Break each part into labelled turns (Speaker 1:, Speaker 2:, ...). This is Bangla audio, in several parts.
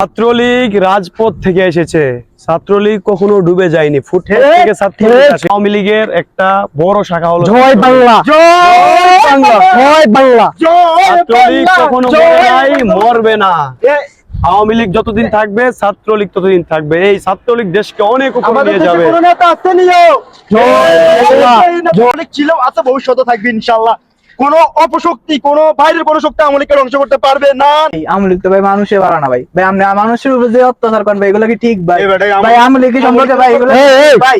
Speaker 1: ছাত্রলীগ রাজপথ থেকে এসেছে। ছাত্রলীগ কখনো ডুবে যায়নি, ফুটপাত থেকে ছাত্রলীগ আসে। আওয়ামী লীগের একটা বড় শাখা হলো
Speaker 2: জয় বাংলা, জয় বাংলা, জয় বাংলা।
Speaker 1: ছাত্রলীগ কখনো মরে নাই, মরবে না। আওয়ামী লীগ যতদিন থাকবে, ছাত্রলীগ ততদিন থাকবে। এই ছাত্রলীগ দেশকে অনেক উপরে নিয়ে যাবে।
Speaker 2: অনেক ছিল, আছে, ভবিষ্যতে থাকবে ইনশাআল্লাহ। কোন অপশক্তি, কোন বাইরের কোন শক্তি আওয়ামী লীগকে ধ্বংস করতে পারবে না।
Speaker 3: আওয়ামী লীগ তো ভাই মানুষের বাড়া না ভাই। ভাই আপনি মানুষের উপর যে অত্যাচার করেন ভাই, এগুলো কি ঠিক ভাই? ভাই আওয়ামী লীগ কি সম্পর্কে ভাই এগুলো ভাই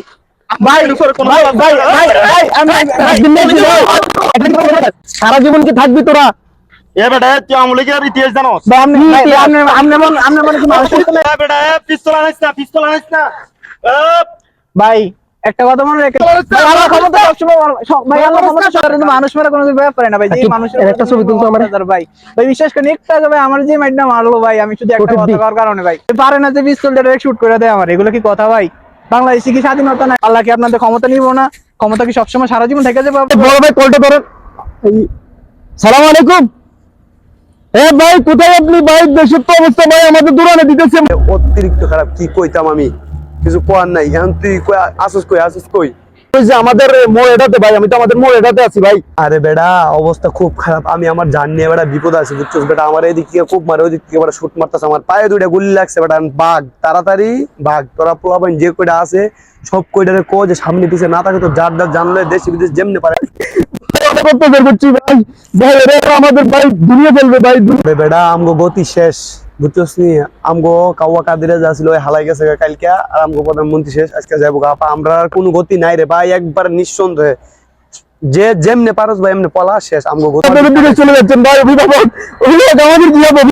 Speaker 2: সারা জীবন কি থাকবি তোরা? বেটা তুই আওয়ামী লীগের ইতিহাস জানোস? পিস্তল আনিস না, পিস্তল আনিস না।
Speaker 3: ভাই একটা কথা মনে রেখে ভাই, আল্লাহ ক্ষমতা সবসময় ভাই, আল্লাহ ক্ষমতা সবসময় মানুষ মেরে কোনো ব্যাপার না ভাই। যে মানুষের
Speaker 2: একটা ছবি তুলতো আমার
Speaker 3: ভাই, ভাই বিশ্বাস করেন একটা ভাই আমার যে মাইডটা মারলো ভাই, আমি শুধু একটা কথা করার কারণে ভাই পারে না যে পিস্তল দিয়ে শুট করে দেয় আমার। এগুলো কি কথা ভাই? বাংলাদেশে কি স্বাধীনতা নাই? আল্লাহ কি আপনাদের ক্ষমতা নিব না? ক্ষমতা কি সবসময় সারা জীবন থেকে যাবে?
Speaker 2: বড় ভাই কলটা ধরেন। সালাম আলাইকুম। ভাই কোথায় আপনি? ভাই দেশের তো অবস্থা ভাই আমাদের দূরানে দিতেছে।
Speaker 1: অতিরিক্ত খারাপ, কি কইতাম আমি, কিছু কোয়ার নাই। এখন তুই আসুস কই?
Speaker 2: ওই যে আমাদের মোড় এটাতে ভাই, আমি তো আমাদের মোড় এটাতে আছি ভাই।
Speaker 1: আরে বেটা অবস্থা খুব খারাপ। আমি আমার জান নিয়ে বেটা বিপদ আছে, বুঝছিস বেটা? আমার এদিক থেকে খুব মারে, ওই দিক থেকে বেটা শুট মারতেছে। আমার পায়ে দুইটা গুলি লাগছে বেটা। বাঘ তাড়াতাড়ি বাঘ, তোরা পোলাপাইন যে কয়টা আছে সব কয়টারে কো যে সামনে পিছে না থাকে তো যার যার জানলে দেশ বিদেশ যেমনি পারে
Speaker 2: আমাদের ভাই দুনিয়া ফেলবে ভাই।
Speaker 1: বেটা আমগো গতি শেষ, বুঝছিস নি? আমগো কাওয়া কাদিরে যা ছিল হালাই গেছে কালকে, আর আমগো প্রধানমন্ত্রী শেষ, আজকে যাবো আপা। আমরা আর কোনো গতি নাই রে ভাই, একবার নিঃসন্দেহে যে যেমনে পারস ভাই এমনি পলা শেষ আমগো গতি।
Speaker 2: চলে যাচ্ছেন ভাই, অভিভাবক আমাদের কি হবে?